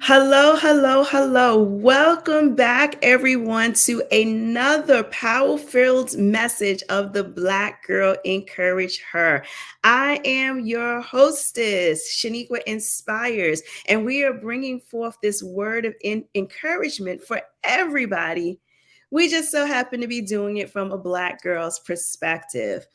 Hello, hello, hello. Welcome back, everyone, to another power-filled message of the Black Girl Encourage Her. I am your hostess, Sheniqua Inspires, and we are bringing forth this word of encouragement for everybody. We just so happen to be doing it from a Black girl's perspective.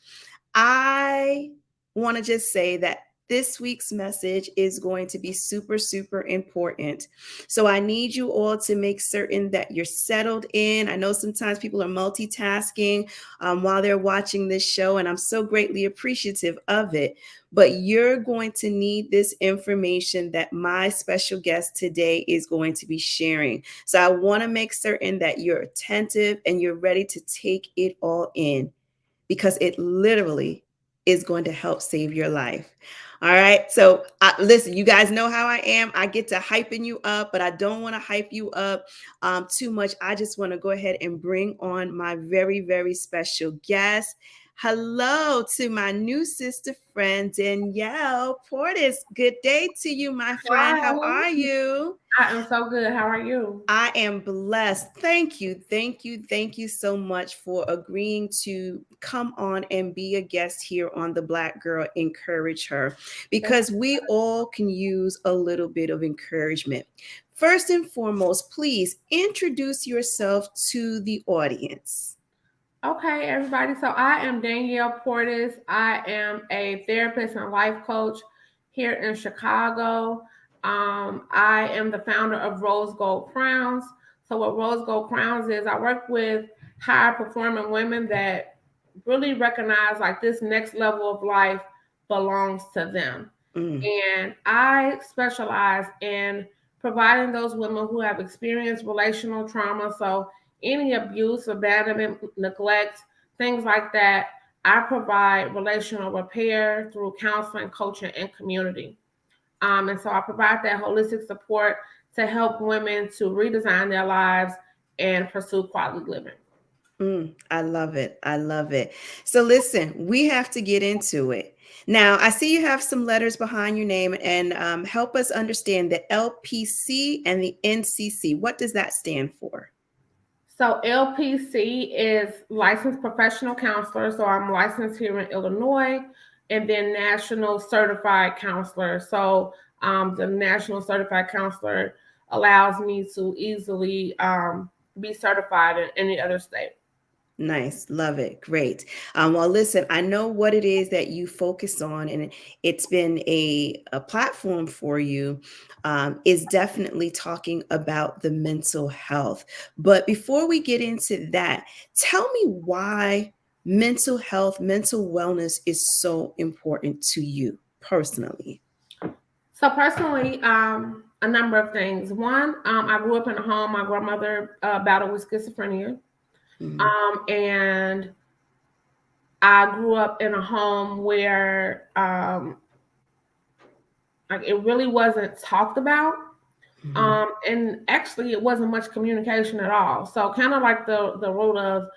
I want to just say that this week's message is going to be super, super important. So I need you all to make certain that you're settled in. I know sometimes people are multitasking while they're watching this show, and I'm so greatly appreciative of it. But you're going to need this information that my special guest today is going to be sharing. So I want to make certain that you're attentive and you're ready to take it all in because it literally is going to help save your life. All right. So listen, you guys know how I am. I get to hyping you up, but I don't want to hype you up too much. I just want to go ahead and bring on my very, very special guest. Hello to my new sister friend, Danielle Portis. Good day to you, my friend. Hi, How are you? I am so good. How are you? I am blessed. Thank you. Thank you. Thank you so much for agreeing to come on and be a guest here on the Black Girl Encourage Her Thank because we all can use a little bit of encouragement. First and foremost, please introduce yourself to the audience. Okay, everybody. So I am Danielle Portis. I am a therapist and life coach here in Chicago. I am the founder of Rose Gold Crowns. So what Rose Gold Crowns is, I work with high performing women that really recognize like this next level of life belongs to them. Mm. And I specialize in providing those women who have experienced relational trauma. So any abuse, abandonment, neglect, things like that, I provide relational repair through counseling, coaching, and community. And so I provide that holistic support to help women to redesign their lives and pursue quality living. I love it. I love it. So listen, we have to get into it. Now, I see you have some letters behind your name and help us understand the LPC and the NCC. What does that stand for? So LPC is licensed professional counselor. So I'm licensed here in Illinois, and then national certified counselor. So the national certified counselor allows me to easily be certified in any other state. Nice. Love it. Great. Well, listen, I know what it is that you focus on, and it's been a platform for you, is definitely talking about the mental health. But before we get into that, tell me why mental health, mental wellness is so important to you personally. So personally, a number of things. One, I grew up in a home. My grandmother battled with schizophrenia, Mhm. and I grew up in a home where like it really wasn't talked about. Mhm. And actually, it wasn't much communication at all. So, kind of like the root of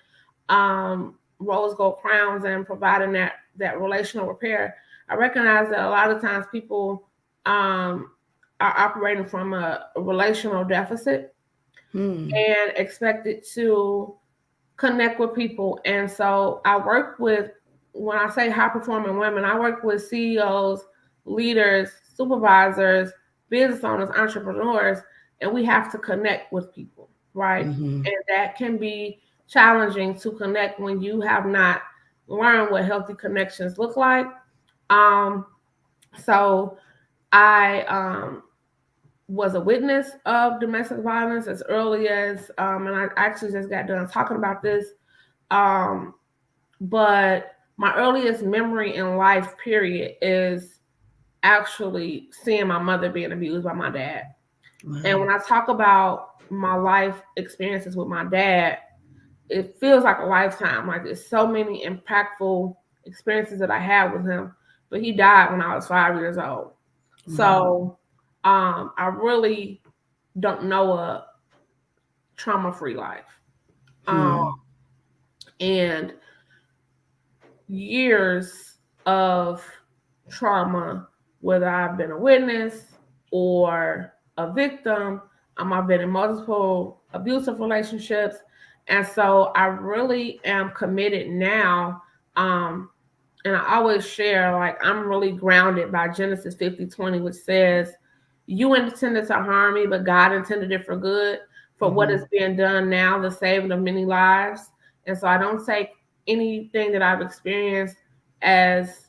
rose gold crowns and providing that relational repair. I recognize that a lot of times people um, are operating from a relational deficit Hmm. and expected to connect with people. And so, I work with when I say high performing women, I work with CEOs, leaders, supervisors, business owners, entrepreneurs, and we have to connect with people, right? Mhm. And that can be challenging to connect when you have not learned what healthy connections look like. Um, so I was a witness of domestic violence as early as, and I actually just got done talking about this. Um, but my earliest memory in life, period, is actually seeing my mother being abused by my dad. And Wow. when I talk about my life experiences with my dad, it feels like a lifetime. Like there's so many impactful experiences that I had with him. But he died when I was 5 years old. Wow. So I really don't know a trauma free life. Um, Hmm. and years of trauma, whether I've been a witness or a victim. I've been in multiple abusive relationships. And so I really am committed now. Um, and I always share, like, I'm really grounded by Genesis 50:20, which says, "You intended to harm me, but God intended it for good, for what is being done now, the saving of many lives." And so I don't take anything that I've experienced as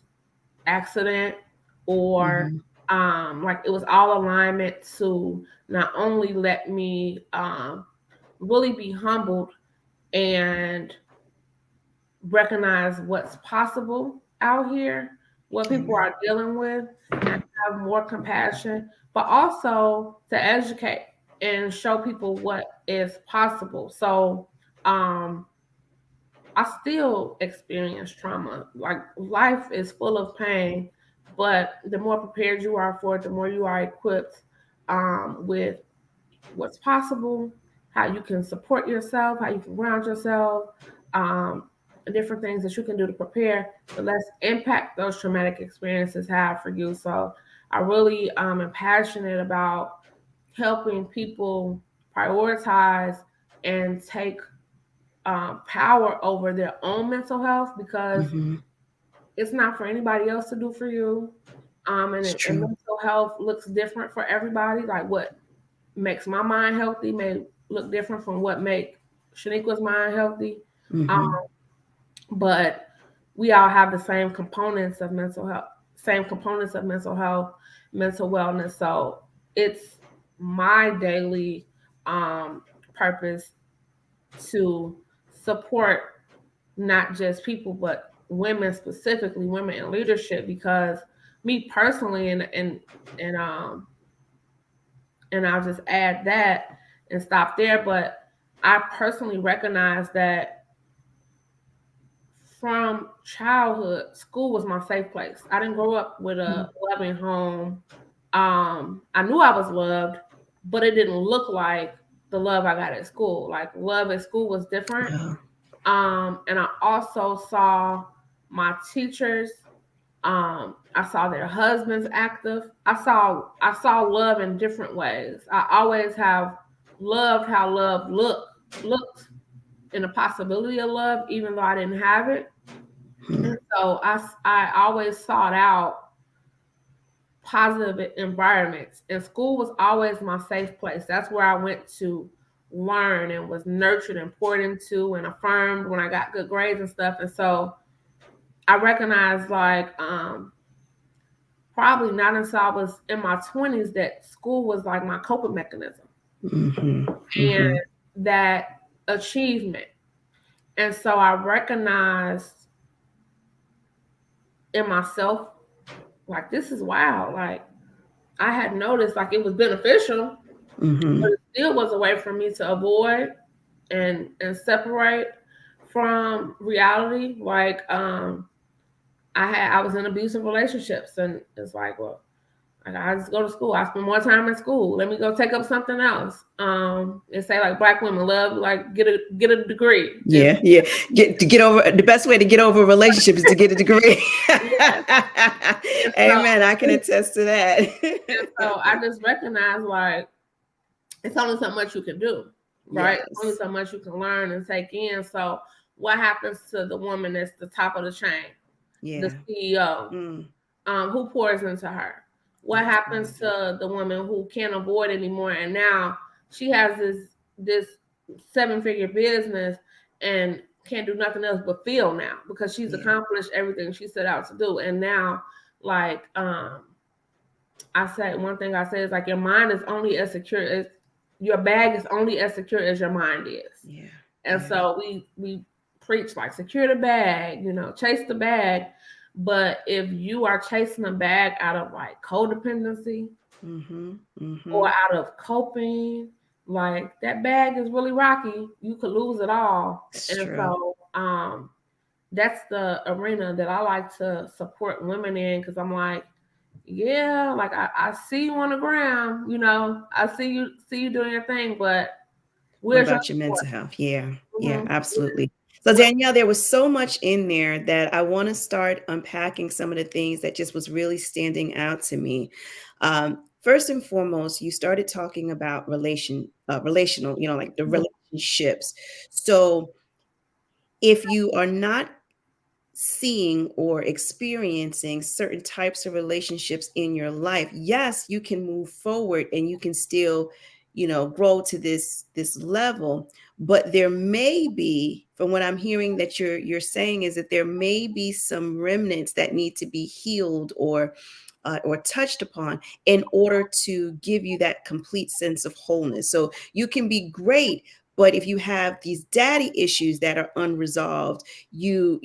accident or like it was all alignment to not only let me really be humbled and recognize what's possible out here, what people Amen. are dealing with, and have more compassion, but also to educate and show people what is possible. So, um, I still experience trauma. Like, life is full of pain, but the more prepared you are for it, the more you are equipped with what's possible, how you can support yourself, how you can ground yourself, um, different things that you can do to prepare, the less impact those traumatic experiences have for you. So I really am passionate about helping people prioritize and take power over their own mental health, because it's not for anybody else to do for you. It's And true. mental health looks different for everybody. Like, what makes my mind healthy may look different from what make Sheniqua's mind healthy. Um, but we all have the same components of mental health, mental wellness. So it's my daily um, purpose to support not just people, but women, specifically women in leadership, because me personally, and and I'll just add that and stop there. But I personally recognize that from childhood, school was my safe place. I didn't grow up with a loving home. I knew I was loved, but it didn't look like the love I got at school. Like, love at school was different. Yeah. And I also saw my teachers. I saw their husbands active. I saw love in different ways. I always have loved how love looked, and the possibility of love, even though I didn't have it. And so I always sought out positive environments, and school was always my safe place. That's where I went to learn and was nurtured and poured into and affirmed when I got good grades and stuff. And so I recognized, like, probably not until I was in my 20s that school was like my coping mechanism and that achievement. And so I recognized in myself, like, this is wild. Like, I had noticed, like, it was beneficial, but it still was a way for me to avoid and separate from reality. Like, I was in abusive relationships, and it's like, well, I just go to school. I spend more time in school. Let me go take up something else. And say, like, Black women love, like, get a degree. And Yeah, yeah. Get over, the best way to get over a relationship is to get a degree. yeah, and so Amen. I can attest to that. I just recognize, like, it's only so much you can do, right? It's only Yes. so much you can learn and take in. So what happens to the woman that's the top of the chain, the Yeah. CEO? Who pours into her? What That's happens right. to the woman who can't avoid anymore, and now she has this 7-figure business and can't do nothing else but feel now, because she's Yeah. accomplished everything she set out to do. And now, like, I say, one thing I say is, like, your mind is only as secure as your bag is only as secure as your mind is. Yeah. And Yeah. so we preach, like, secure the bag, chase the bag. But if you are chasing a bag out of, like, codependency or out of coping, like, that bag is really rocky. You could lose it all. It's And true. so that's the arena that I like to support women in, because I'm like, yeah, like, I see you on the ground, I see you doing your thing, but What where's your about your support? mental health? Yeah. Yeah, Mm-hmm. absolutely. So Danielle, there was so much in there that I want to start unpacking some of the things that just was really standing out to me. first and foremost, you started talking about relational, like the Mhm. relationships. So if you are not seeing or experiencing certain types of relationships in your life, yes, you can move forward and you can still, grow to this level. But there may be, from what I'm hearing that you're saying, is that there may be some remnants that need to be healed or touched upon in order to give you that complete sense of wholeness. So you can be great, but if you have these daddy issues that are unresolved, you're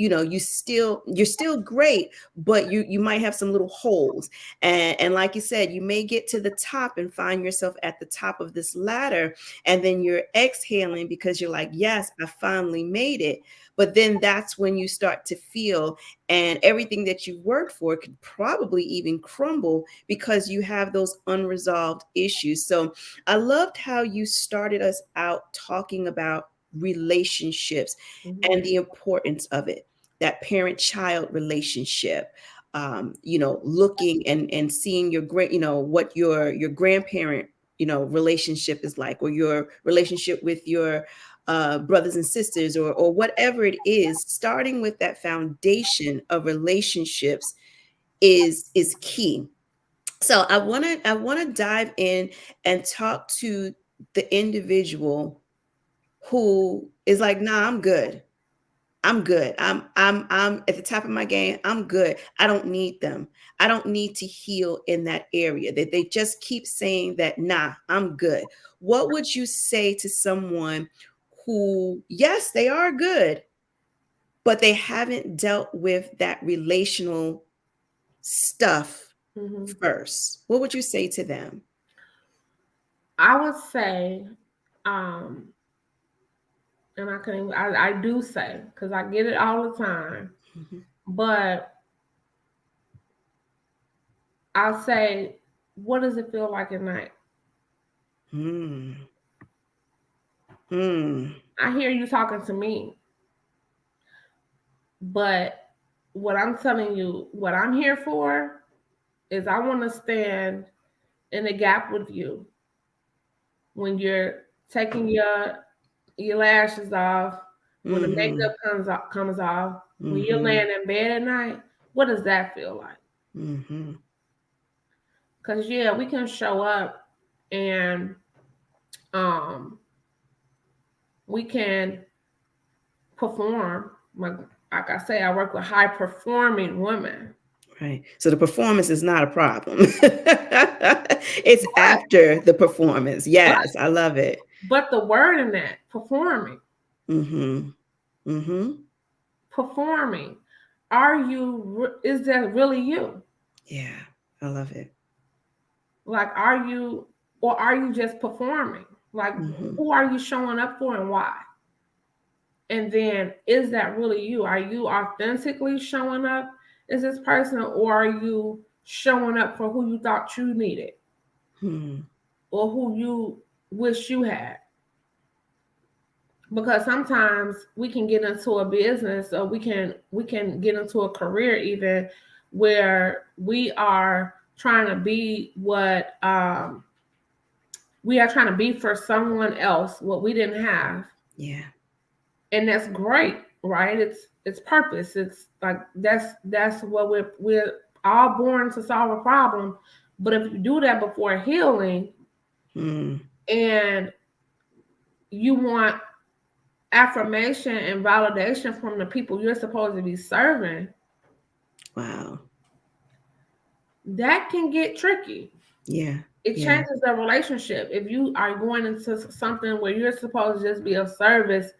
still great, but you might have some little holes. And like you said, you may get to the top and find yourself at the top of this ladder, and then you're exhaling because you're like, yes, I finally made it. But then that's when you start to feel, and everything that you worked for could probably even crumble because you have those unresolved issues. So I loved how you started us out talking about relationships Mhm. and the importance of it, that parent-child relationship. Looking and seeing your great, what your grandparent, relationship is like, or your relationship with your brothers and sisters, or whatever it is. Starting with that foundation of relationships is key. So I want to dive in and talk to the individual who is like, nah, I'm good. I'm good. I'm at the top of my game. I'm good. I don't need them. I don't need to heal in that area. That they just keep saying that, nah, I'm good. What would you say to someone who, yes, they are good, but they haven't dealt with that relational stuff Mhm. first? What would you say to them? I would say, um, and I do say, because I get it all the time, Mhm. but I'll say, what does it feel like at night? Hmm. Hmm. I hear you talking to me, but what I'm telling you, what I'm here for is I want to stand in the gap with you when you're taking your lashes off, when the Hmm. makeup comes off, when you're Hmm. laying in bed at night. What does that feel like? Hmm. Because yeah, we can show up and um we can perform. Like I say, I work with high performing women. Right. So the performance is not a problem. It's But after the performance. but Yes, I love it. but the word in that, performing, Mm-hmm. Mm-hmm. performing. Is that really you? Yeah, I love it. Like, are you, or are you just performing? Like, Mm-hmm. who are you showing up for and why? And then, is that really you? Are you authentically showing up as this person, or are you showing up for who you thought you needed Hmm. or who you wish you had? Because sometimes we can get into a business, or we can get into a career even, where we are trying to be what we are trying to be for someone else what we didn't have, Yeah. and that's great, right? It's purpose. It's like that's what we're all born to solve a problem. But if you do that before healing, Hmm. and you want affirmation and validation from the people you're supposed to be serving, Wow. that can get tricky. Yeah. It Yeah. changes the relationship. If you are going into something where you're supposed to just be of service,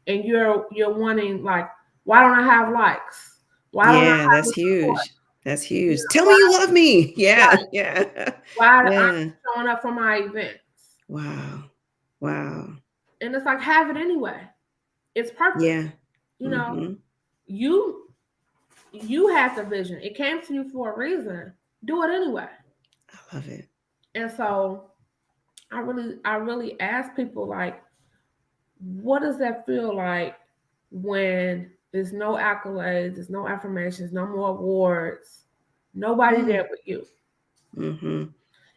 and you're wanting, like, why don't I have likes? Why don't I Yeah, have that's the support? huge. That's You huge. know, Tell me you love me. Yeah. Yeah. why aren't Yeah. you showing up for my events? Wow. Wow. And it's like, have it anyway. It's purpose. Yeah. You know, Mm-hmm. you you had the vision. It came to you for a reason. Do it anyway. I love it. And so I really ask people, like, what does that feel like when there's no accolades, there's no affirmations, no more awards, nobody Hmm. there but you? Mm-hmm.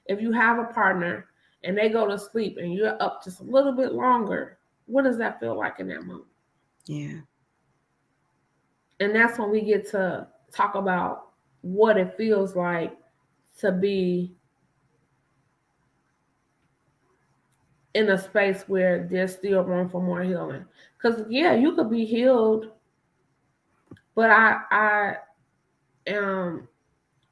If you have a partner and they go to sleep and you're up just a little bit longer, what does that feel like in that moment? Yeah. And that's when we get to talk about what it feels like to be in a space where there's still room for more healing. Because yeah, you could be healed, but I am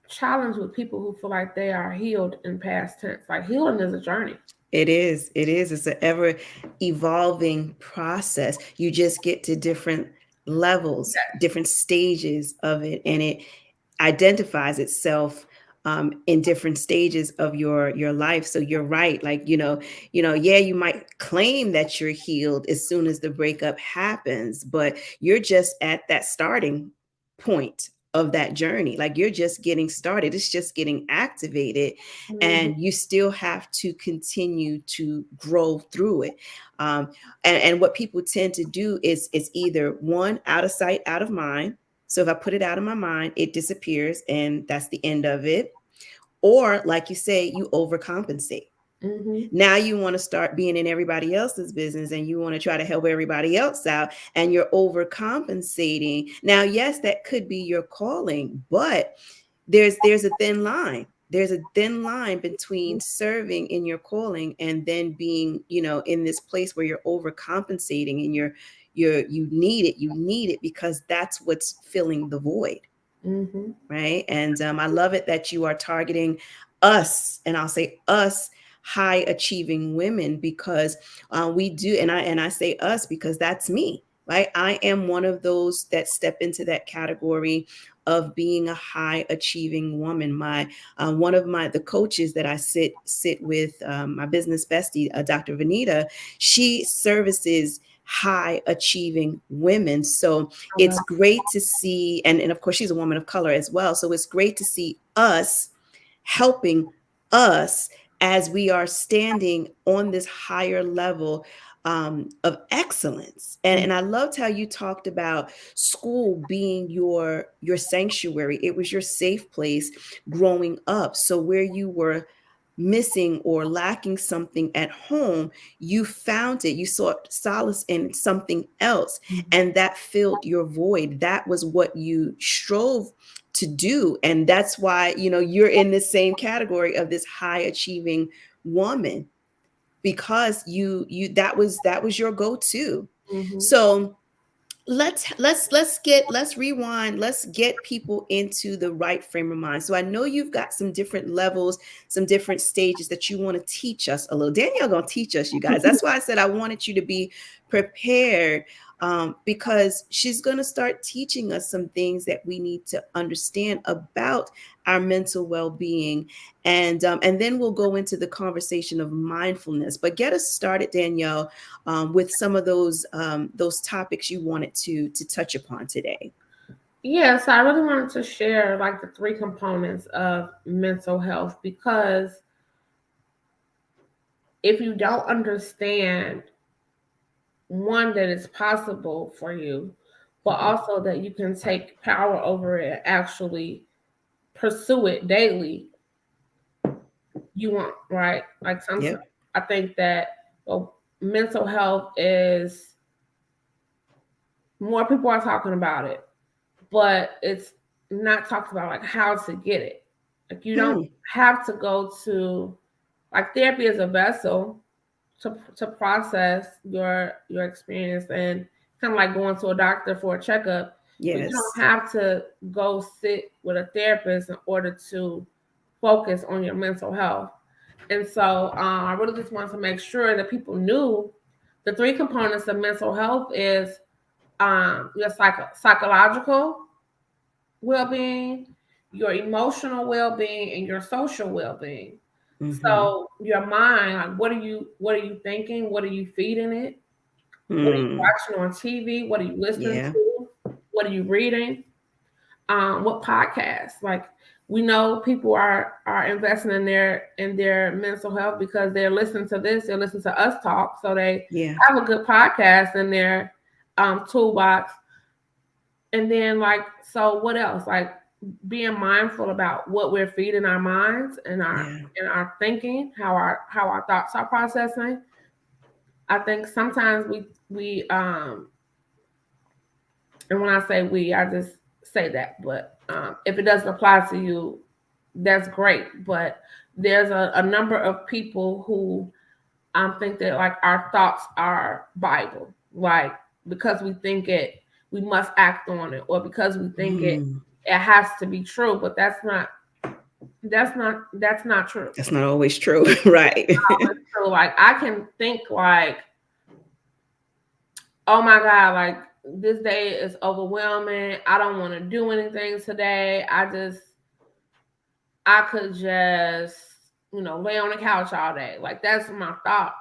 challenged with people who feel like they are healed in past tense. Like healing is a journey. It is. It is. It's an ever evolving process. You just get to different levels, different stages of it, and it identifies itself in different stages of your life. So you're right. Like, yeah, you might claim that you're healed as soon as the breakup happens, but you're just at that starting point of that journey. Like you're just getting started. It's just getting activated, Mm-hmm. and you still have to continue to grow through it. And what people tend to do is either one, out of sight, out of mind. So if I put it out of my mind, it disappears and that's the end of it. Or like you say, you overcompensate. Mm-hmm. Now you want to start being in everybody else's business and you want to try to help everybody else out and you're overcompensating. Now, yes, that could be your calling, but there's a thin line. There's a thin line between serving in your calling and then being, in this place where you're overcompensating and you need it because that's what's filling the void. Mm-hmm. Right. And I love it that you are targeting us, and I'll say us, high achieving women, because we do, and I say us because that's me. Right. I am one of those that step into that category of being a high achieving woman. My one of the coaches that I sit with, my business bestie, Dr. Vanita, she services high achieving women. So I it's love great to see, and of course she's a woman of color as well, so it's great to see us helping us as we are standing on this higher level of excellence. it. And I loved how you talked about school being your sanctuary. It was your safe place growing up. So where you were missing or lacking something at home, you found it, you sought solace in something else, Mm-hmm. and that filled your void. That was what you strove to do, and that's why you're in the same category of this high achieving woman, because you that was your go-to. Mm-hmm. So let's rewind, let's get people into the right frame of mind. So I know you've got some different levels, some different stages that you want to teach us a little. Danielle gonna teach us, you guys. That's why I said I wanted you to be prepared, because she's going to start teaching us some things that we need to understand about our mental well-being, and then we'll go into the conversation of mindfulness. But get us started, Danielle, with some of those topics you wanted to touch upon today. Yeah, so I really wanted to share like the three components of mental health, because if you don't understand, one, that it's possible for you, but Mhm. also that you can take power over it and actually pursue it daily, you want, right? Like sometimes Yep. I think that, well, mental health is, more people are talking about it, but it's not talked about like how to get it. Like you don't Hmm. have to go to, like, therapy is a vessel to process your experience, and kind of like going to a doctor for a checkup, but you Yes. don't have to go sit with a therapist in order to focus on your mental health. And so I really just wanted to make sure that people knew the three components of mental health is your psychological well-being, your emotional well-being, and your social well-being. Hmm. So your mind, like, what are you thinking? What are you feeding it? What are you Hmm. watching on TV? What are you listening Yeah. to? What are you reading? What podcasts? Like, we know people are investing in their mental health because they're listening to this, they're listening to us talk, so they Yeah. have a good podcast in their toolbox. And then, like, so what else? Like, being mindful about what we're feeding our minds and Yeah. our thinking, how our thoughts are processing. I think sometimes we and when I say we, I just say that, but if it doesn't apply to you, that's great. But there's a number of people who think that like our thoughts are Bible, like because we think it, we must act on it, or because we think it, Mm. it has to be true. But that's not true. That's not always true. Right. So like I can think like, oh my God, like this day is overwhelming. I don't want to do anything today. I could just, lay on the couch all day. Like that's my thought.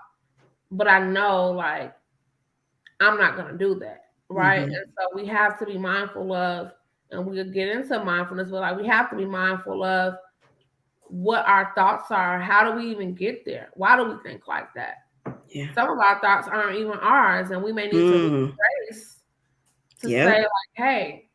But I know like I'm not gonna do that. Right. Hmm. And so we have to be mindful of, and we'll get into mindfulness, but like we have to be mindful of what our thoughts are. How do we even get there? Why do we think like that? Yeah. Some of our thoughts aren't even ours, and we may need to Mm. retrace to say, Yep. like, hey,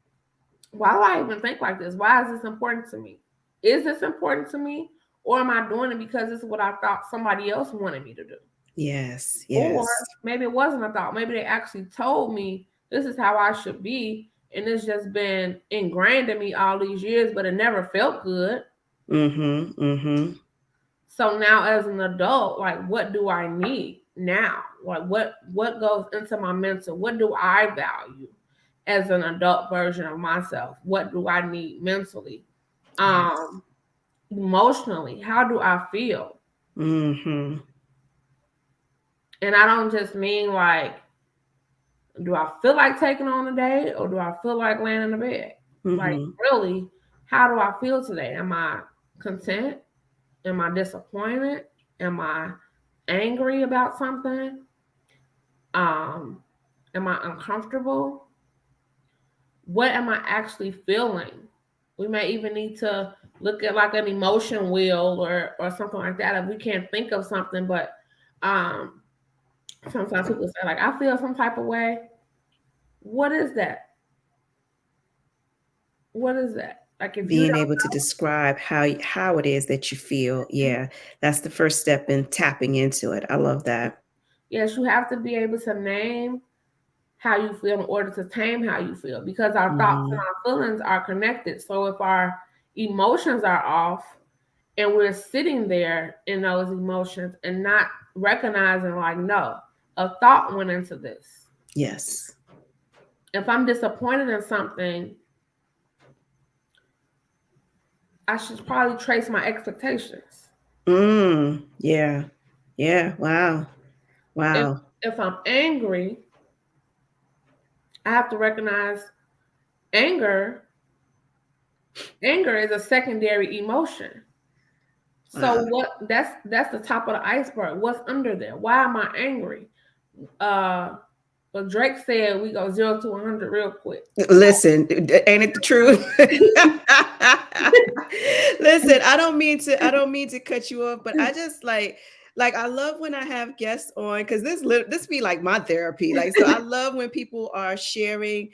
why do I even think like this? Why is this important to me? Is this important to me? Or am I doing it because this is what I thought somebody else wanted me to do? Yes. Or Yes. maybe it wasn't a thought. Maybe they actually told me this is how I should be. And it's just been ingrained in me all these years, but it never felt good. Mm-hmm. Mm-hmm. So now as an adult, like what do I need now? Like what goes into my mental? What do I value as an adult version of myself? What do I need mentally? Yes. Um Emotionally, how do I feel? Mm-hmm. And I don't just mean like, do I feel like taking on a day or do I feel like laying in the bed? Like Mm-hmm. really, how do I feel today? Am I content? Am I disappointed? Am I angry about something? Um, am I uncomfortable? What am I actually feeling? We may even need to look at like an emotion wheel or something like that if we can't think of something. But um, sometimes people say like, I feel some type of way. What is that? What is that? Like if you Being don't, able to describe how it is that you feel. Yeah. That's the first step in tapping into it. I love that. yes, you have to be able to name how you feel in order to tame how you feel because our thoughts and Mm-hmm. our feelings are connected. So if our emotions are off and we're sitting there in those emotions and not recognizing, like, no, a thought went into this. Yes. If I'm disappointed in something, I should probably trace my expectations. Mm. Yeah. Yeah. Wow. If Wow. if I'm angry, I have to recognize anger. Anger is a secondary emotion. So Wow. what? That's the top of the iceberg. What's under there? Why am I angry? Uh, but Drake said we go 0 to 100 real quick. Listen, ain't it the truth? Listen, I don't mean to cut you off, but I just like I love when I have guests on because this be like my therapy. Like so I love when people are sharing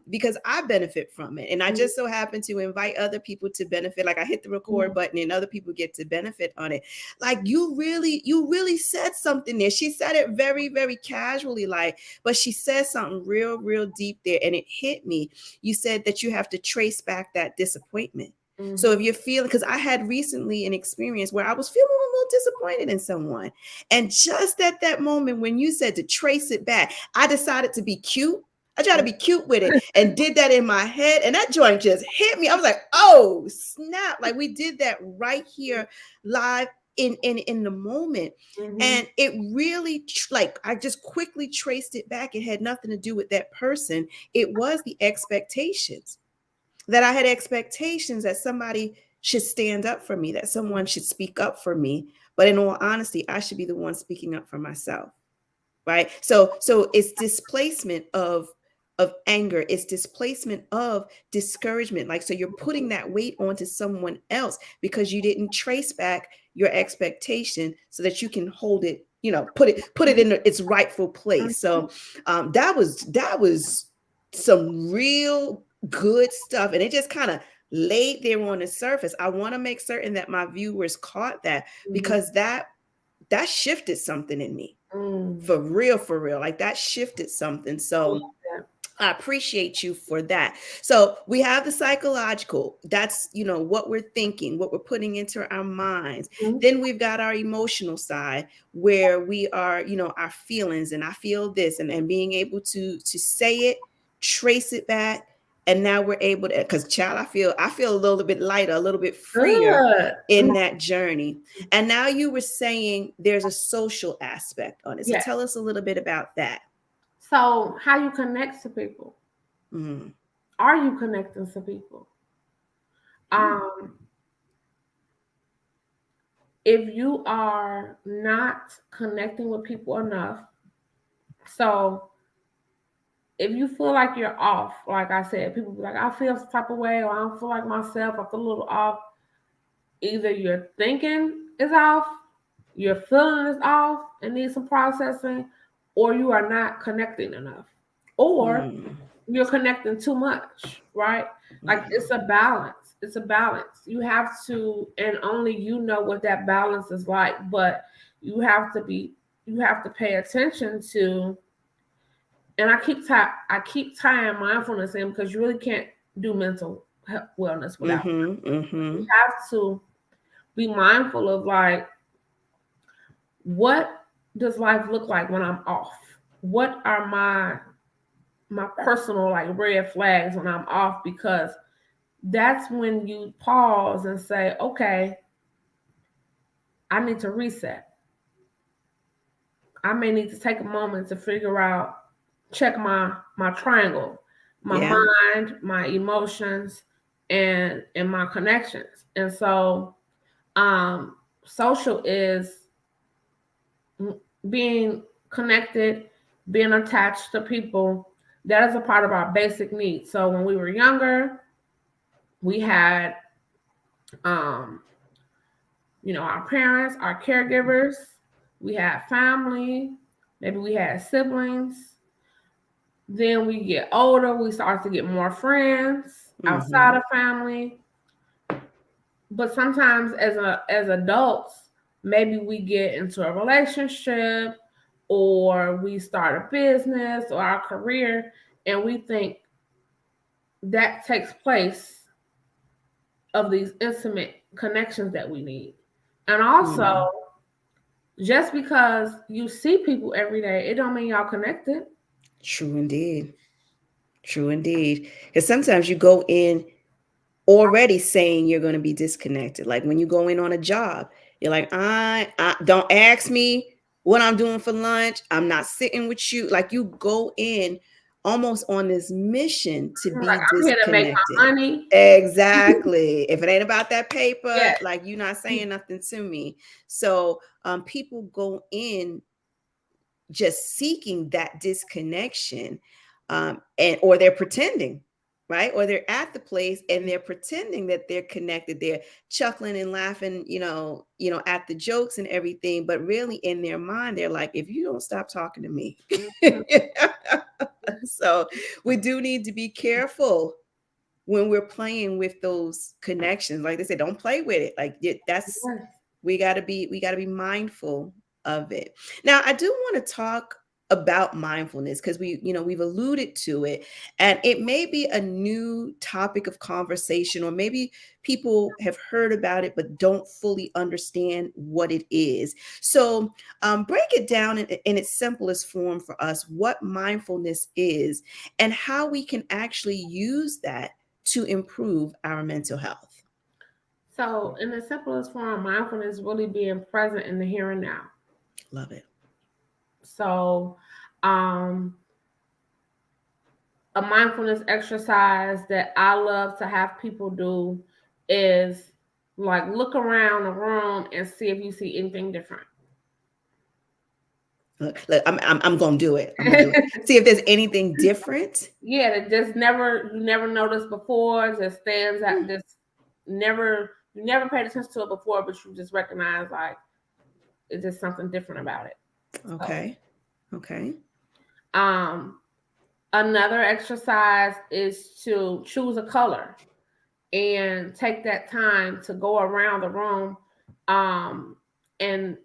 because I benefit from it. And I just so happen to invite other people to benefit. Like I hit the record button and other people get to benefit on it. Like you really said something there. She said it very, very casually, like, but she said something real, real deep there, and it hit me. You said that you have to trace back that disappointment. So if you're feeling, because I had recently an experience where I was feeling a little disappointed in someone, and just at that moment when you said to trace it back, I decided to be cute. I tried to be cute with it and did that in my head, and that joint just hit me. I was like, "Oh snap!" Like we did that right here, live in the moment. And it really like I just quickly traced it back. It had nothing to do with that person. It was the expectations that I had expectations that somebody should stand up for me, that someone should speak up for me. But in all honesty, I should be the one speaking up for myself. Right. So it's displacement of anger, it's displacement of discouragement. Like so you're putting that weight onto someone else because you didn't trace back your expectation so that you can hold it, put it in its rightful place. So that was some real good stuff, and it just kind of laid there on the surface. I want to make certain that my viewers caught that, because that shifted something in me. For real. Like that shifted something. I So love that. I appreciate you for that. So we have the psychological. That's, what we're thinking, what we're putting into our minds. Mhm. Then we've got our emotional side, where we are, our feelings, and I feel this, and being able to say it, trace it back. And now we're able to, because child, I feel a little bit lighter, a little bit freer Good. in that journey. And now you were saying there's a social aspect on it. So Yes. tell us a little bit about that. So, how you connect to people? Mm. Are you connecting to people? Um, if you are not connecting with people enough, so if you feel like you're off, like I said, people be like, I feel some type of way, or I don't feel like myself, I feel a little off. Either your thinking is off, your feeling is off and needs some processing, or you are not connecting enough, or Mm. you're connecting too much, right? Like it's a balance. It's a balance. You have to, and only you know what that balance is like, but you have to be, you have to pay attention to, and I keep tying mindfulness in, because you really can't do mental wellness without. You Mm-hmm. have to be mindful of, like, what does life look like when I'm off? What are my personal, like, red flags when I'm off? Because that's when you pause and say, okay, I need to reset. I may need to take a moment to figure out, check my triangle, my Yeah. mind, my emotions, and my connections. And so social is being connected, being attached to people. That is a part of our basic needs. So when we were younger, we had um our parents, our caregivers, we had family, maybe we had siblings. Then we get older, we start to get more friends outside Mm-hmm. of family. But sometimes as adults, maybe we get into a relationship, or we start a business or our career, and we think that takes place of these intimate connections that we need. And also, Mm. just because you see people every day, it don't mean y'all connected. True indeed. True indeed. Because sometimes you go in already saying you're going to be disconnected. Like when you go in on a job, you're like, I don't ask me what I'm doing for lunch. I'm not sitting with you. Like you go in almost on this mission to Like, be I'm here to make disconnected. my money. Exactly. If it ain't about that paper, Yes. like you're not saying nothing to me. So people go in just seeking that disconnection, and or they're pretending, right? Or they're at the place and they're pretending that they're connected, they're chuckling and laughing, at the jokes and everything, but really in their mind they're like, if you don't stop talking to me. Mhm. So we do need to be careful when we're playing with those connections. Like they say, don't play with it. Like that's Yes. we got to be mindful of it. Now, I do want to talk about mindfulness, because we've alluded to it, and it may be a new topic of conversation, or maybe people have heard about it but don't fully understand what it is. So break it down in its simplest form for us, what mindfulness is and how we can actually use that to improve our mental health. So, in the simplest form, mindfulness is really being present in the here and now. Love it. So, um, a mindfulness exercise that I love to have people do is, like, look around the room and see if you see anything different. Look, I'm gonna do it. I'm gonna do it. See if there's anything different. Yeah, that just never you never noticed before, just stands out, Hmm. just never you never paid attention to it before, but you just recognize, like, it's just something different about it. So, Okay. Okay. um, another exercise is to choose a color and take that time to go around the room, and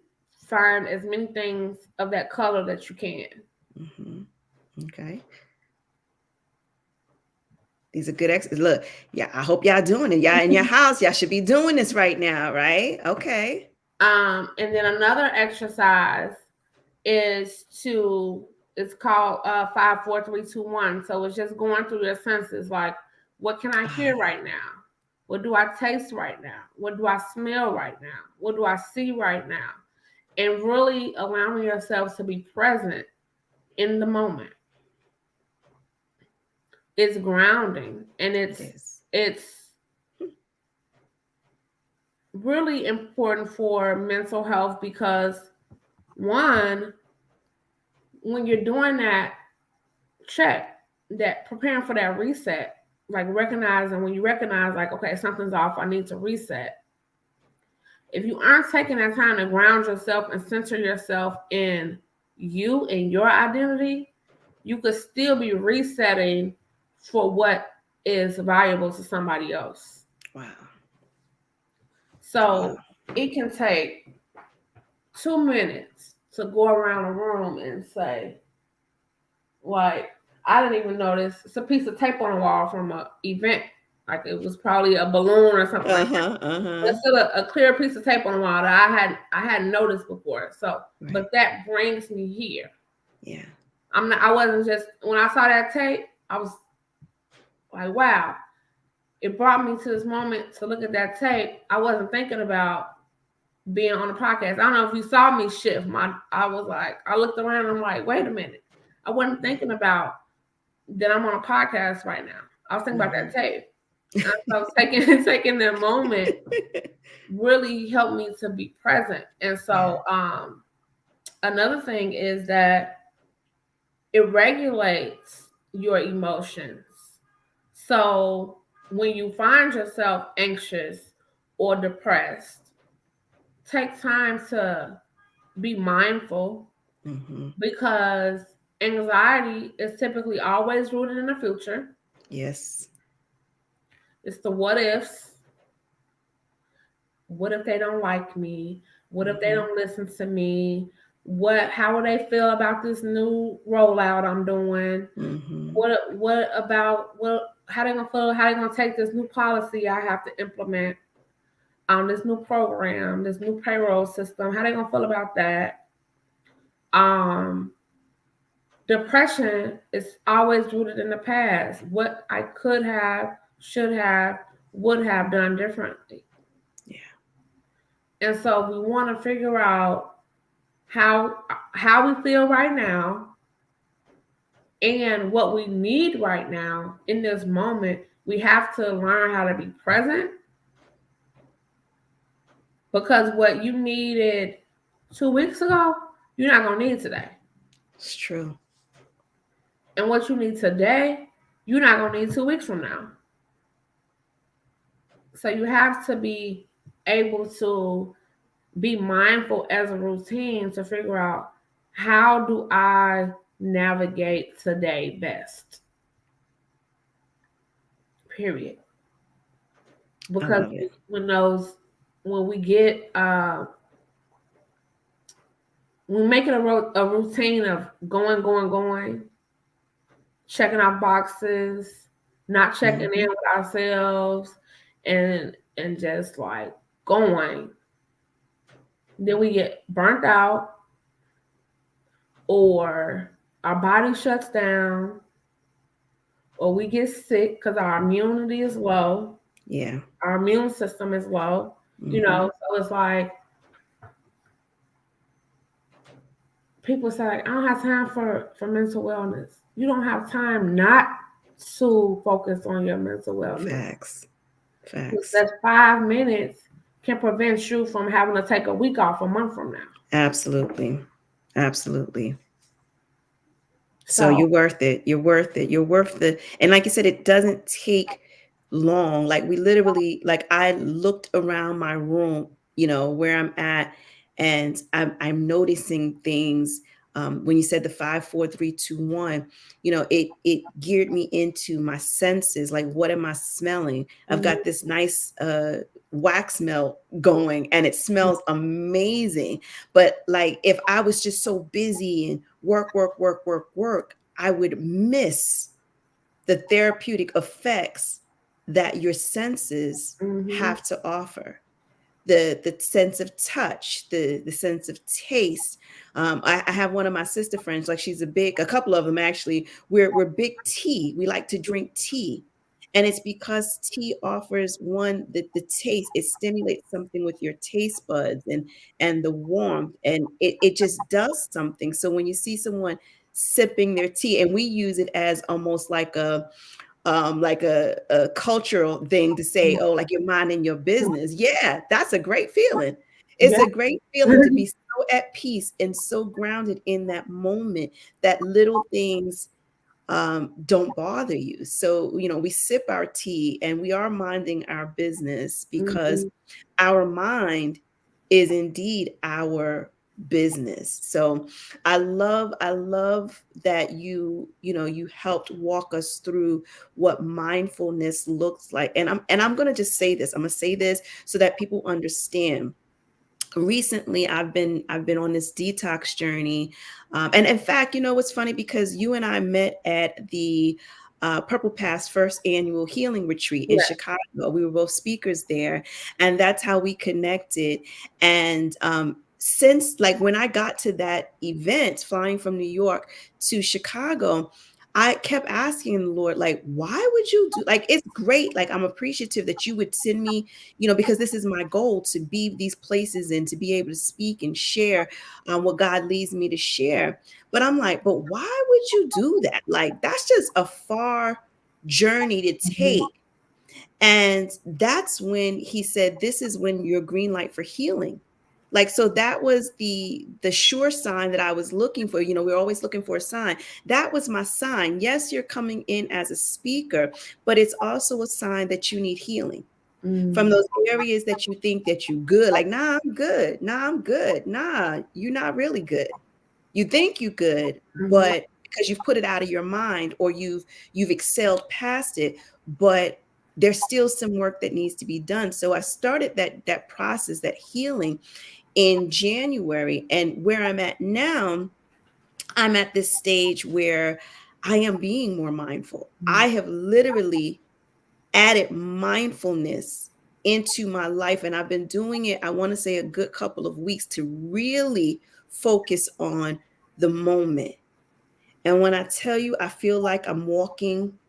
find as many things of that color that you can. Mm-hmm. Okay. These are good look, yeah, I hope y'all doing it. Y'all in your house, y'all should be doing this right now, right? Okay. And then another exercise is to it's called 5 4 3 2 1. So it's just going through your senses, like, what can I hear right now? What do I taste right now? What do I smell right now? What do I see right now? And really allowing yourself to be present in the moment. It's grounding, and It is. it's really important for mental health because, one, when you're doing that check, that preparing for that reset, like recognizing when you recognize, like, okay, something's off, I need to reset. If you aren't taking that time to ground yourself and center yourself in you and your identity, you could still be resetting for what is valuable to somebody else. Wow. So it can take 2 minutes to go around a room and say, like, I didn't even notice it's a piece of tape on the wall from an event. Like, it was probably a balloon or something like that. But still a clear piece of tape on the wall that I hadn't noticed before. So, Right. but that brings me here. Yeah. I wasn't just, when I saw that tape, I was like, wow. It brought me to this moment to look at that tape. I wasn't thinking about being on the podcast. I don't know if you saw me shift. I was like, I looked around and I'm like, wait a minute. I wasn't thinking about that I'm on a podcast right now. I was thinking about that tape. And so taking that moment really helped me to be present. And so another thing is that it regulates your emotions. So when you find yourself anxious or depressed, take time to be mindful, because anxiety is typically always rooted in the future. Yes. It's the what ifs. What if they don't like me? What if they don't listen to me? How will they feel about this new rollout I'm doing? What about how they gonna feel? How they gonna take this new policy I have to implement? This new program, this new payroll system. How they gonna feel about that? Depression is always rooted in the past. What I could have, should have, would have done differently. Yeah. And so we want to figure out how we feel right now and what we need right now in this moment. We have to learn how to be present, because what you needed 2 weeks ago, you're not gonna need today. It's true. And what you need today, you're not gonna need 2 weeks from now. So you have to be able to be mindful as a routine to figure out, how do I navigate today best? Period. Because when we get we make it a routine of going, checking off boxes, not checking in with ourselves, and just like going. Then we get burnt out, or our body shuts down, or we get sick because our immunity is low. Yeah. Our immune system is low. So it's like, people say, like, I don't have time for mental wellness. You don't have time not to focus on your mental wellness. Facts. That 5 minutes can prevent you from having to take a week off a month from now. Absolutely. So you're worth it. You're worth it. And like you said, it doesn't take long. Like, we literally, like, I looked around my room, where I'm at, and I'm noticing things when you said the 5, 4, 3, 2, 1, it geared me into my senses. Like, what am I smelling? I've got this nice wax melt going, and it smells amazing. But like, if I was just so busy and work, work, work, work, work, I would miss the therapeutic effects that your senses Mm-hmm. have to offer. The sense of touch, the sense of taste. I have one of my sister friends, like, she's a couple of them actually. We're big tea. We like to drink tea. And it's because tea offers one, the taste. It stimulates something with your taste buds and the warmth, and it just does something. So when you see someone sipping their tea, and we use it as almost like a cultural thing to say, oh, like, you're minding your business. Yeah, that's a great feeling. It's Yeah. a great feeling to be so at peace and so grounded in that moment that little things don't bother you. So, we sip our tea and we are minding our business, because Mm-hmm. our mind is indeed our business. So I love that you helped walk us through what mindfulness looks like. And I'm going to just say this. I'm going to say this so that people understand. Recently, I've been on this detox journey. And in fact, what's funny, because you and I met at the Purple Pass first annual healing retreat in Yeah. Chicago. We were both speakers there, and that's how we connected. And since, like, when I got to that event, flying from New York to Chicago, I kept asking the Lord, like, why would you do, like, it's great, like, I'm appreciative that you would send me, because this is my goal, to be these places and to be able to speak and share what God leads me to share. But I'm like, but why would you do that? Like, that's just a far journey to Mm-hmm. take. And that's when he said, this is when your green light for healing. Like, so that was the sure sign that I was looking for. We're always looking for a sign. That was my sign. Yes, you're coming in as a speaker, but it's also a sign that you need healing from Mm-hmm. those areas that you think that you good. Like, nah, I'm good. Nah, I'm good. Nah, you're not really good. You think you good, but because you've put it out of your mind, or you've excelled past it, but there's still some work that needs to be done. So I started that process, that healing, in January. And where I'm at now, I'm at this stage where I am being more mindful. I have literally added mindfulness into my life. And I've been doing it, I want to say, a good couple of weeks, to really focus on the moment. And when I tell you, I feel like I'm walking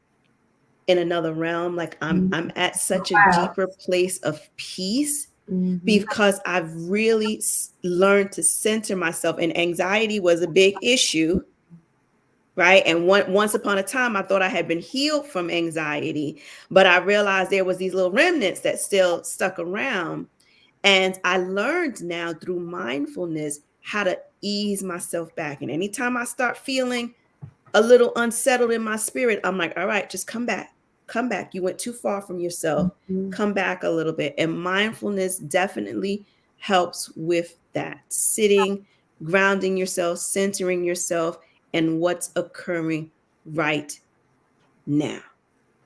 in another realm, like I'm at such a Wow. deeper place of peace, Mm-hmm. because I've really learned to center myself. And anxiety was a big issue, right? And once upon a time, I thought I had been healed from anxiety, but I realized there was these little remnants that still stuck around. And I learned now through mindfulness how to ease myself back. And anytime I start feeling a little unsettled in my spirit, I'm like, all right, just come back. Come back. You went too far from yourself. Mm-hmm. Come back a little bit. And mindfulness definitely helps with that. Sitting, grounding yourself, centering yourself, and what's occurring right now.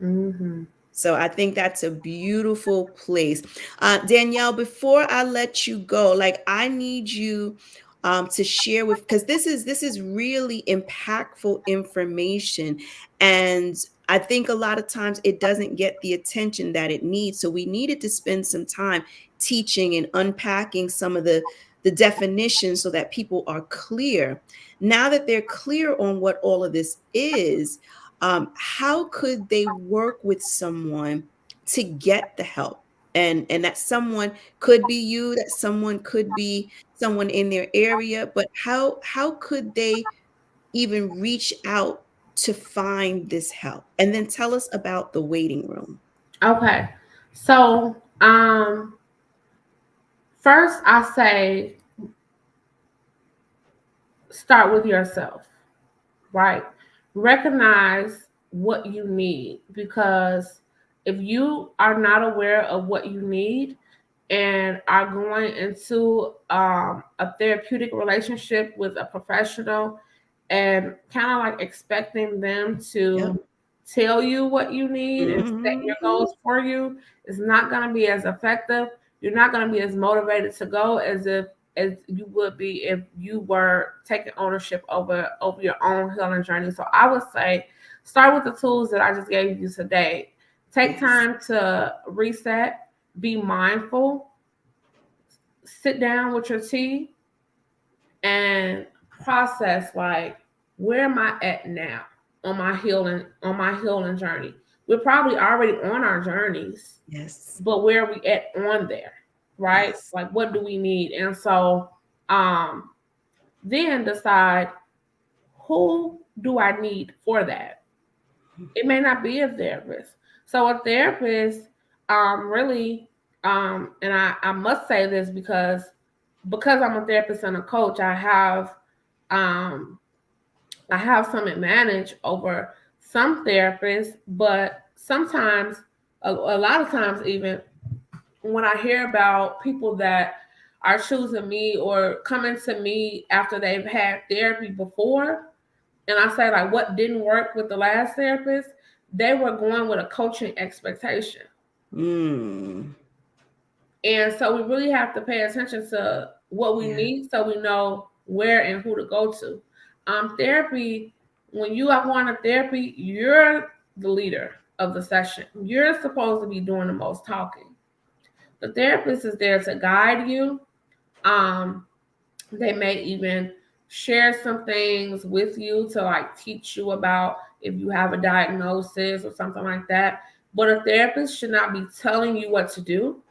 Mm-hmm. So I think that's a beautiful place. Danielle, before I let you go, like, I need you to share with, because this is really impactful information. And I think a lot of times it doesn't get the attention that it needs. So we needed to spend some time teaching and unpacking some of the definitions so that people are clear. Now that they're clear on what all of this is, how could they work with someone to get the help? And that someone could be you, that someone could be someone in their area, but how could they even reach out to find this help? And then tell us about the waiting room. Okay. So, first I say start with yourself, right? Recognize what you need, because if you are not aware of what you need, and are going into a therapeutic relationship with a professional and kind of like expecting them Yep. to tell you what you need and set your Mm-hmm. goals for you is not going to be as effective. You're not going to be as motivated to go as you would be if you were taking ownership over your own healing journey. So I would say start with the tools that I just gave you today. Take Yes. time to reset, be mindful, sit down with your tea and process like where am I at now on my healing journey. We're probably already on our journeys, Yes. but where are we at on there, right? Yes. Like what do we need? And so um then decide who do I need for that. It may not be a therapist. So a therapist really and I must say this because I'm a therapist and a coach, um I have some advantage over some therapists, but sometimes a lot of times even when I hear about people that are choosing me or coming to me after they've had therapy before, and I say like what didn't work with the last therapist, they were going with a coaching expectation. Mm. And so we really have to pay attention to what we Yeah. need so we know where and who to go to. Therapy, when you are going to therapy, you're the leader of the session. You're supposed to be doing the most talking. The therapist is there to guide you. Um, they may even share some things with you to like teach you about if you have a diagnosis or something like that. But a therapist should not be telling you what to do.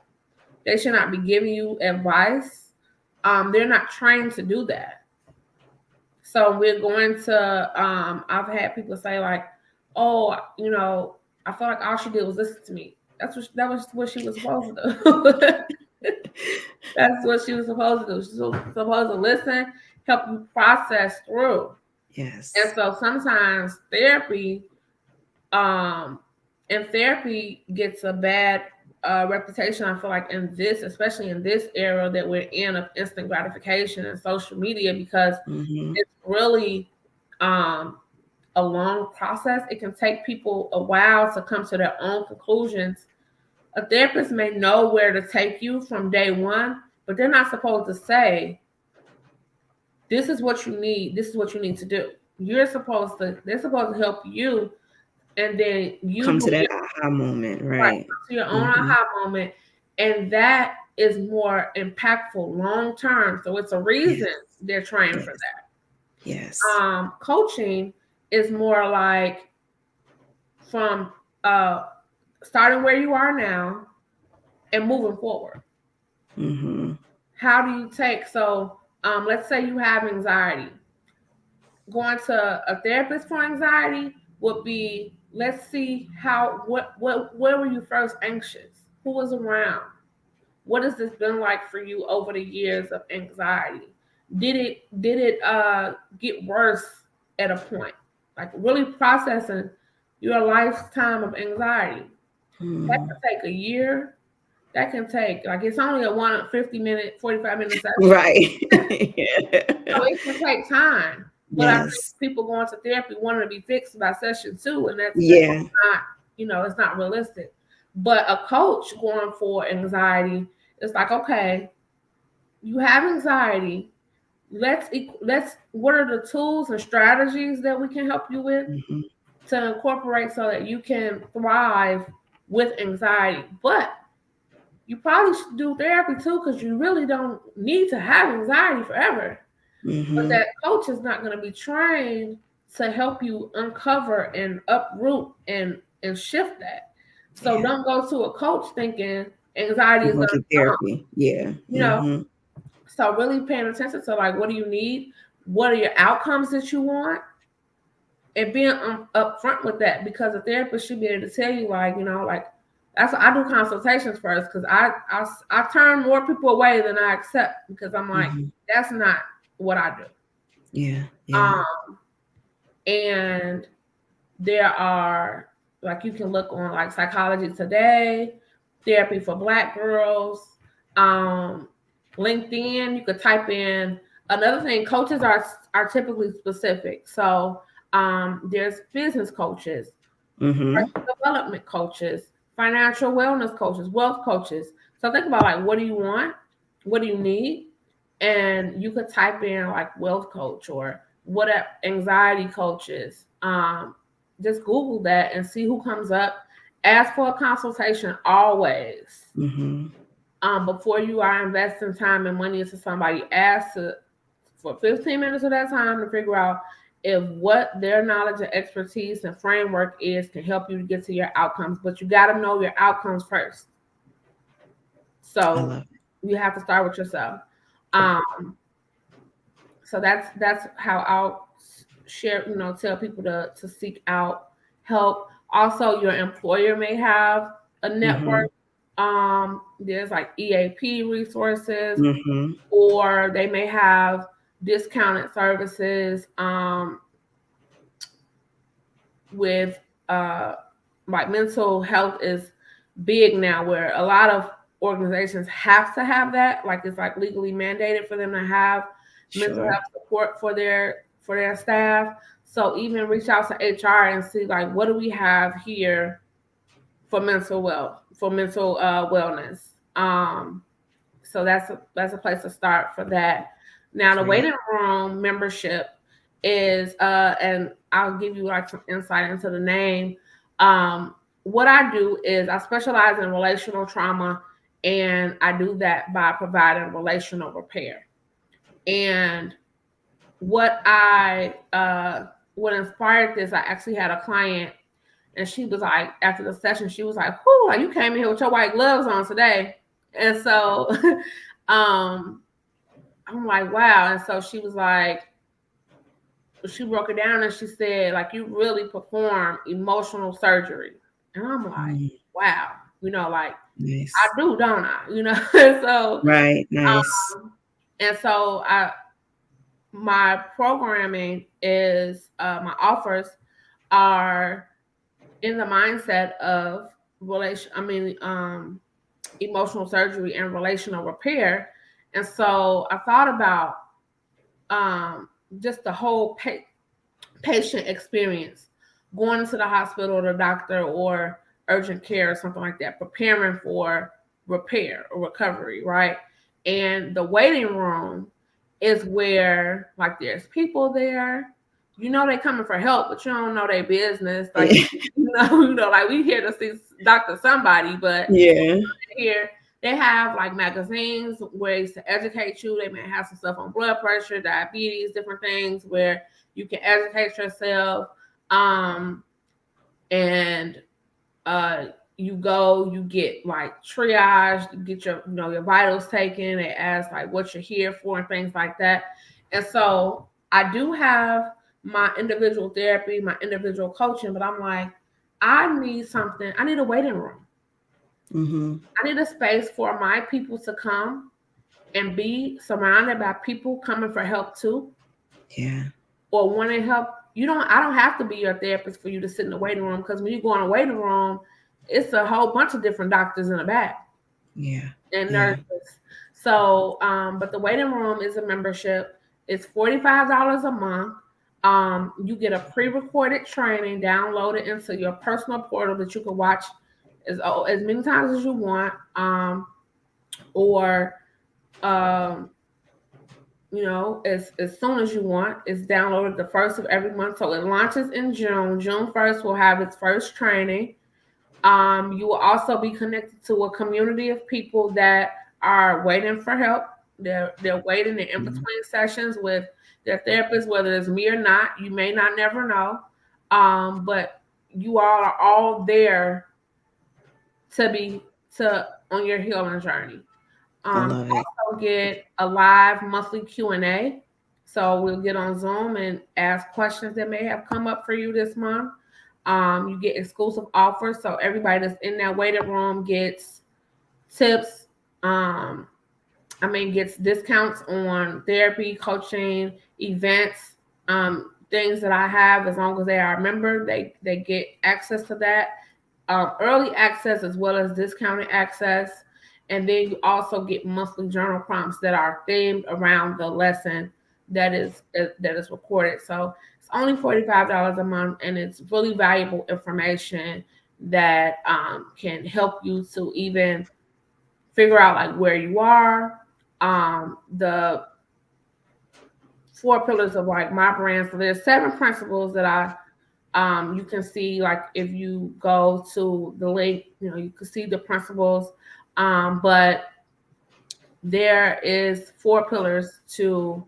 They should not be giving you advice. They're not trained to do that. So we're going to. I've had people say like, "Oh, I feel like all she did was listen to me." That was what she was supposed to do. That's what she was supposed to do. She's supposed to listen, help you process through. And Yes. so sometimes um, therapy gets a bad reputation. I feel like especially in this era that we're in of instant gratification and social media, because Mm-hmm. it's really um, a long process. It can take people a while to come to their own conclusions. A therapist may know where to take you from day one, but they're not supposed to say, "This is what you need. This is what you need to do." They're supposed to help you, and then you Come do to that your aha moment, right right? to your own Mm-hmm. aha moment, and that is more impactful long term. So it's a reason Yes. they're trained for Yes. that. Yes. Coaching is more like from uh, starting where you are now and moving forward. Mm-hmm. How do you take let's say you have anxiety. Going to a therapist for anxiety would be, let's see what where were you first anxious? Who was around? What has this been like for you over the years of anxiety? Did it get worse at a point? Like really processing your lifetime of anxiety. That Mm. can take a year. That can take like it's only a 50-minute, 45-minute session. Right. So it can take time. But I think Yes. people going to therapy wanting to be fixed by session two, and that's Yeah. not, it's not realistic. But a coach going for anxiety, it's like, okay, you have anxiety. Let's what are the tools and strategies that we can help you with Mm-hmm. to incorporate so that you can thrive with anxiety. But you probably should do therapy too, because you really don't need to have anxiety forever. But Mm-hmm. that coach is not going to be trained to help you uncover and uproot and shift that. So Yeah. don't go to a coach thinking anxiety You're is going going to to be gone. therapy. Yeah. You know, Mm-hmm. so really paying attention to like what do you need, what are your outcomes that you want, and being upfront with that, because a therapist should be able to tell you like like that's I do consultations first because I turn more people away than I accept because I'm like Mm-hmm. that's not what I do. Yeah. Yeah. Um, and there are like you can look on like Psychology Today, Therapy for Black Girls. Um, LinkedIn, you could type in another thing. Coaches are typically specific. So there's business coaches, Mm-hmm. personal development coaches, financial wellness coaches, wealth coaches. So think about like what do you want, what do you need, and you could type in like wealth coach or what anxiety coaches. Just Google that and see who comes up. Ask for a consultation always. Mm-hmm. Before you are investing time and money into somebody, for 15 minutes of that time to figure out if what their knowledge and expertise and framework is can help you to get to your outcomes. But you got to know your outcomes first. I So love you have to start with yourself. it. Um, so that's how I'll share, tell people to seek out help. Also, your employer may have a Mm-hmm. network. There's like EAP resources, Mm-hmm. or they may have discounted services with like mental health is big now, where a lot of organizations have to have that, like it's like legally mandated for them to have mental Sure. health support for their staff. So even reach out to HR and see like what do we have here for mental wellness. So that's a place to start for that. Now the Great. waiting room membership is and I'll give you like some insight into the name. What I do is I specialize in relational trauma, and I do that by providing relational repair. And what I what inspired this, I actually had a client, and she was like, after the session, she was like, "Whoo, like you came in here with your white gloves on today." And so um I'm like, wow. And so she was like, she broke it down and she said, like, you really perform emotional surgery. And I'm like, Mm, wow, like nice. I do, don't I? So Right. Nice. and so I my programming is my offers are in the mindset of emotional surgery and relational repair. And so I thought about um, just the whole patient experience, going into the hospital or the doctor or urgent care or something like that, preparing for repair or recovery, right? And the waiting room is where like there's people there. They coming for help, but you don't know their business. Like Yeah. like we here to see Doctor Somebody, but Yeah. here they have like magazines, ways to educate you. They may have some stuff on blood pressure, diabetes, different things where you can educate yourself. Um, and uh, you get like triage, you get your vitals taken. They ask like what you're here for and things like that. And so I do have my individual therapy, my individual coaching, but I'm like, I need something. I need a waiting room. Mm-hmm. I need a space for my people to come and be surrounded by people coming for help too, Yeah. or wanting help. I don't have to be your therapist for you to sit in the waiting room, because when you go in a waiting room, it's a whole bunch of different doctors in the back Yeah. and Yeah. nurses. So, but the waiting room is a membership. It's $45 a month. You get a pre-recorded training downloaded into your personal portal that you can watch as many times as you want. Or um, as soon as you want. It's downloaded the first of every month. So it launches in June. June 1st will have its first training. You will also be connected to a community of people that are waiting for help. They're waiting in Mm-hmm. between sessions with their therapist, whether it's me or not. You may not never know. But you all are all there to be to on your healing journey. I love it. Also get a live monthly Q&A. So we'll get on Zoom and ask questions that may have come up for you this month. You get exclusive offers. So everybody that's in that waiting room gets tips. Gets discounts on therapy, coaching, events, things that I have. As long as they are a member, they get access to that. Early access as well as discounted access. And then you also get monthly journal prompts that are themed around the lesson that is recorded. So it's only $45 a month, and it's really valuable information that can help you to even figure out like where you are. The four pillars of like my brand. So there's 7 principles that I you can see, like if you go to the link, you can see the principles. But there is 4 pillars to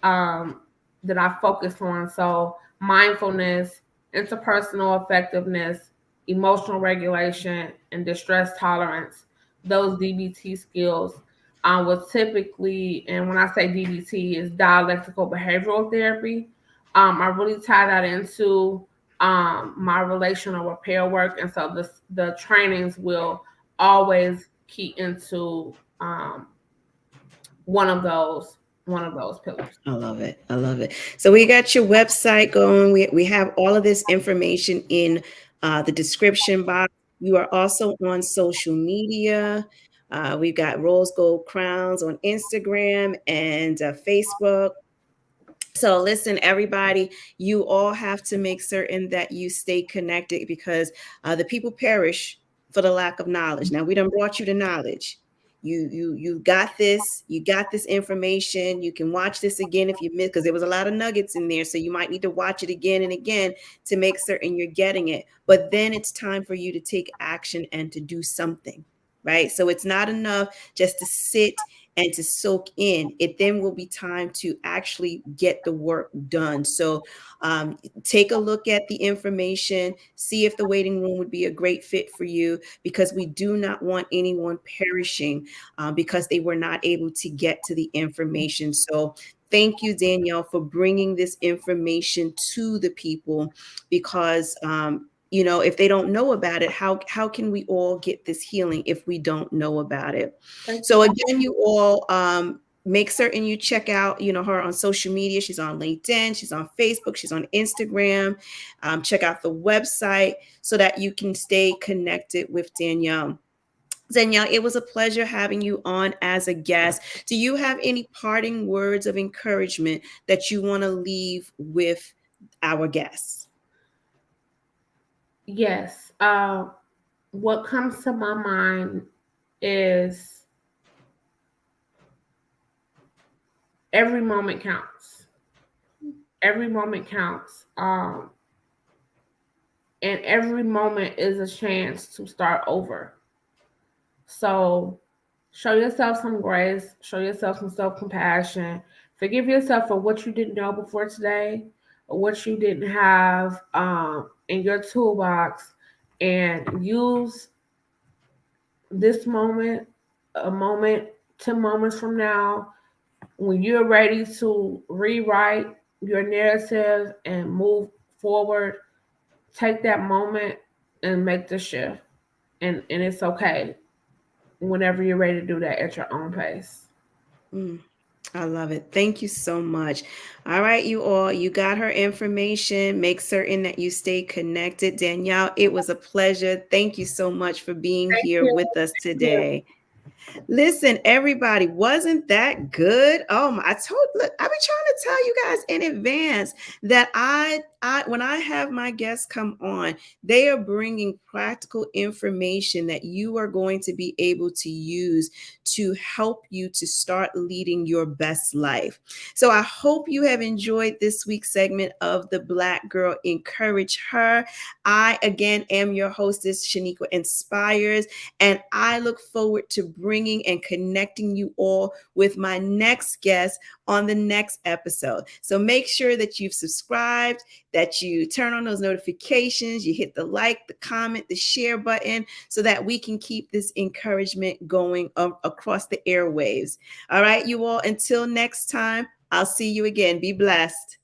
um, that I focus on. So mindfulness, interpersonal effectiveness, emotional regulation, and distress tolerance. Those DBT skills was typically, and when I say DBT, is dialectical behavioral therapy. I really tie that into my relational repair work, and so the trainings will always key into one of those pillars. I love it. I love it. So we got your website going. We have all of this information in the description box. You are also on social media. We've got Rose Gold Crowns on Instagram and Facebook. So listen, everybody, you all have to make certain that you stay connected because the people perish for the lack of knowledge. Now we done brought you the knowledge. You got this. You got this information. You can watch this again if you missed because there was a lot of nuggets in there. So you might need to watch it again and again to make certain you're getting it. But then it's time for you to take action and to do something, right? So it's not enough just to sit and to soak in. It then will be time to actually get the work done. So take a look at the information, see if the waiting room would be a great fit for you, because we do not want anyone perishing because they were not able to get to the information. So thank you, Danielle, for bringing this information to the people because if they don't know about it, how can we all get this healing if we don't know about it? Thank So you. again, you all make certain you check out, her on social media. She's on LinkedIn, she's on Facebook, she's on Instagram. Check out the website so that you can stay connected with Danielle. Danielle, it was a pleasure having you on as a guest. Do you have any parting words of encouragement that you want to leave with our guests? Yes. What comes to my mind is every moment counts. Every moment counts. And every moment is a chance to start over. So show yourself some grace, show yourself some self compassion, forgive yourself for what you didn't know before today, or what you didn't have in your toolbox, and use this moment, a moment, 10 moments from now, when you're ready to rewrite your narrative and move forward. Take that moment and make the shift. And it's okay whenever you're ready to do that at your own pace. Mm, I love it. Thank you so much. All right, you all, you got her information. Make certain that you stay connected. Danielle, it was a pleasure. Thank you so much for being Thank here you. with us Thank you. today. Listen, everybody, wasn't that good? Oh my, look, I've been trying to tell you guys in advance that when I have my guests come on, they are bringing practical information that you are going to be able to use to help you to start leading your best life. So I hope you have enjoyed this week's segment of the Black Girl Encourage Her. I, again, am your hostess, Sheniqua Inspires, and I look forward to bringing and connecting you all with my next guest on the next episode. So make sure that you've subscribed, that you turn on those notifications, you hit the like, the comment, the share button so that we can keep this encouragement going across the airwaves. All right, you all, until next time, I'll see you again. Be blessed.